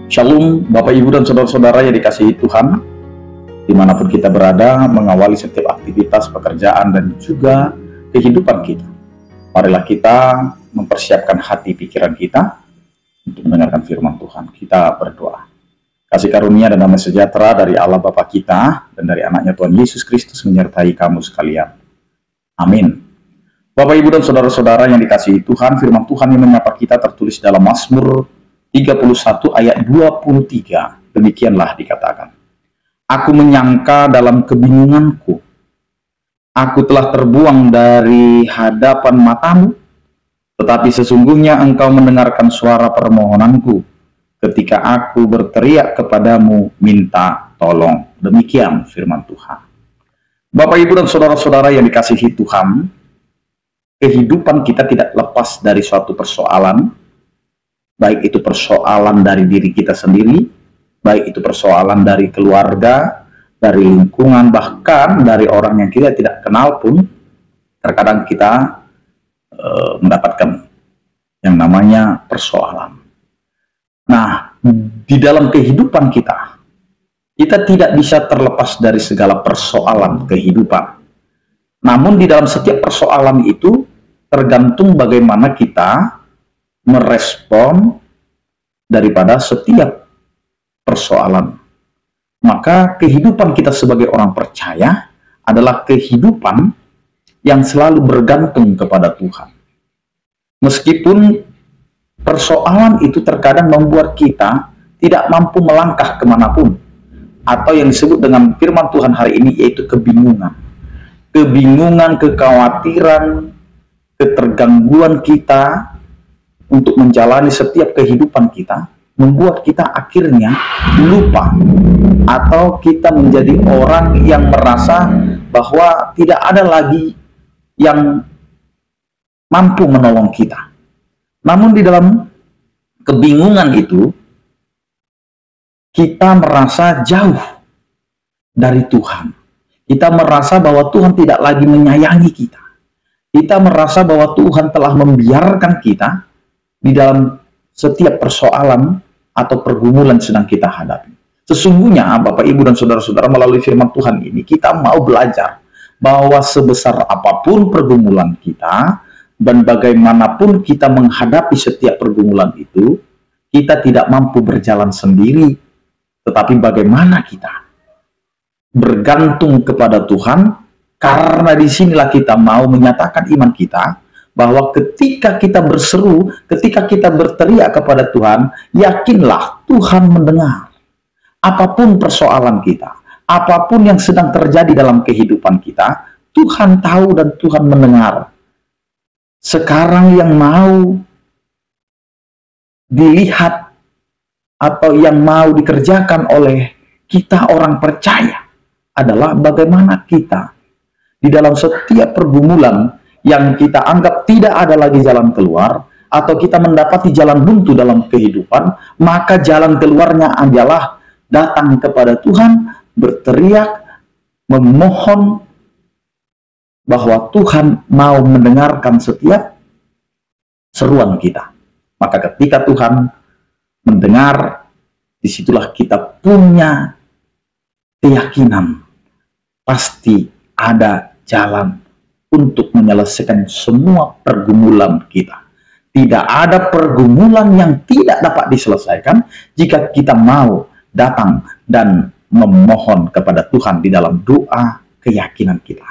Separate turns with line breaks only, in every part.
Shalom Bapak Ibu dan Saudara-saudara yang dikasihi Tuhan, dimanapun kita berada, mengawali setiap aktivitas, pekerjaan, dan juga kehidupan kita. Marilah kita mempersiapkan hati pikiran kita untuk mendengarkan firman Tuhan. Kita berdoa. Kasih karunia dan damai sejahtera dari Allah Bapa kita dan dari anaknya Tuhan Yesus Kristus menyertai kamu sekalian. Amin. Bapak Ibu dan Saudara-saudara yang dikasihi Tuhan, firman Tuhan yang menyapa kita tertulis dalam Mazmur 31 ayat 23, demikianlah dikatakan. Aku menyangka dalam kebingunganku, aku telah terbuang dari hadapan matamu, tetapi sesungguhnya engkau mendengarkan suara permohonanku, ketika aku berteriak kepadamu minta tolong. Demikian firman Tuhan. Bapak Ibu dan Saudara-saudara yang dikasihi Tuhan, kehidupan kita tidak lepas dari suatu persoalan, baik itu persoalan dari diri kita sendiri, baik itu persoalan dari keluarga, dari lingkungan, bahkan dari orang yang kita tidak kenal pun, terkadang kita mendapatkan yang namanya persoalan. Nah, di dalam kehidupan kita tidak bisa terlepas dari segala persoalan kehidupan. Namun di dalam setiap persoalan itu, tergantung bagaimana kita merespon daripada setiap persoalan. Maka kehidupan kita sebagai orang percaya adalah kehidupan yang selalu bergantung kepada Tuhan. Meskipun persoalan itu terkadang membuat kita tidak mampu melangkah kemanapun, atau yang disebut dengan firman Tuhan hari ini yaitu kebingungan. Kebingungan, kekhawatiran, ketergangguan kita untuk menjalani setiap kehidupan kita, membuat kita akhirnya lupa atau kita menjadi orang yang merasa bahwa tidak ada lagi yang mampu menolong kita. Namun di dalam kebingungan itu, kita merasa jauh dari Tuhan. Kita merasa bahwa Tuhan tidak lagi menyayangi kita. Kita merasa bahwa Tuhan telah membiarkan kita di dalam setiap persoalan atau pergumulan sedang kita hadapi. Sesungguhnya Bapak Ibu dan Saudara-saudara, melalui firman Tuhan ini kita mau belajar bahwa sebesar apapun pergumulan kita dan bagaimanapun kita menghadapi setiap pergumulan itu, kita tidak mampu berjalan sendiri, tetapi bagaimana kita bergantung kepada Tuhan, karena disinilah kita mau menyatakan iman kita, bahwa ketika kita berseru, ketika kita berteriak kepada Tuhan, yakinlah Tuhan mendengar. Apapun persoalan kita, apapun yang sedang terjadi dalam kehidupan kita, Tuhan tahu dan Tuhan mendengar. Sekarang yang mau dilihat atau yang mau dikerjakan oleh kita orang percaya adalah bagaimana kita di dalam setiap pergumulan yang kita anggap tidak ada lagi jalan keluar, atau kita mendapati jalan buntu dalam kehidupan, maka jalan keluarnya adalah datang kepada Tuhan, berteriak, memohon bahwa Tuhan mau mendengarkan setiap seruan kita. Maka ketika Tuhan mendengar, disitulah kita punya keyakinan, pasti ada jalan untuk menyelesaikan semua pergumulan kita. Tidak ada pergumulan yang tidak dapat diselesaikan jika kita mau datang dan memohon kepada Tuhan di dalam doa keyakinan kita.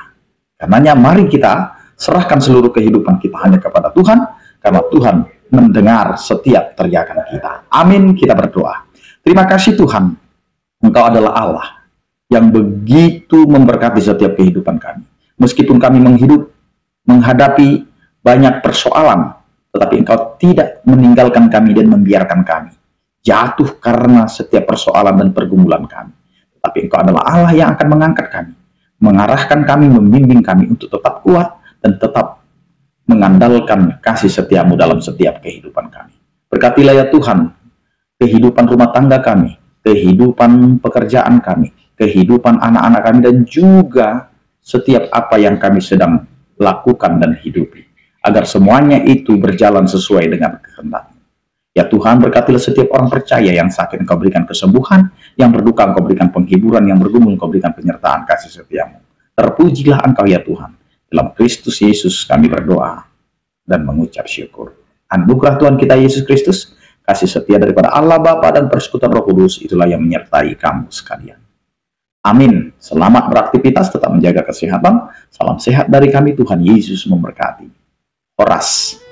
Karenanya mari kita serahkan seluruh kehidupan kita hanya kepada Tuhan, karena Tuhan mendengar setiap teriakan kita. Amin, kita berdoa. Terima kasih Tuhan, Engkau adalah Allah yang begitu memberkati setiap kehidupan kami. Meskipun kami menghadapi banyak persoalan, tetapi Engkau tidak meninggalkan kami dan membiarkan kami jatuh karena setiap persoalan dan pergumulan kami. Tetapi Engkau adalah Allah yang akan mengangkat kami, mengarahkan kami, membimbing kami untuk tetap kuat dan tetap mengandalkan kasih setiamu dalam setiap kehidupan kami. Berkatilah ya Tuhan, kehidupan rumah tangga kami, kehidupan pekerjaan kami, kehidupan anak-anak kami, dan juga setiap apa yang kami sedang lakukan dan hidupi, agar semuanya itu berjalan sesuai dengan kehendak. Ya Tuhan, berkatilah setiap orang percaya, yang sakit Engkau berikan kesembuhan, yang berduka Engkau berikan penghiburan, yang bergumul Engkau berikan penyertaan kasih setiamu. Terpujilah Engkau ya Tuhan. Dalam Kristus Yesus kami berdoa dan mengucap syukur. Anugerah Tuhan kita Yesus Kristus, kasih setia daripada Allah Bapa dan persekutuan Roh Kudus, itulah yang menyertai kamu sekalian. Amin. Selamat beraktivitas, tetap menjaga kesehatan. Salam sehat dari kami, Tuhan Yesus memberkati. Horas.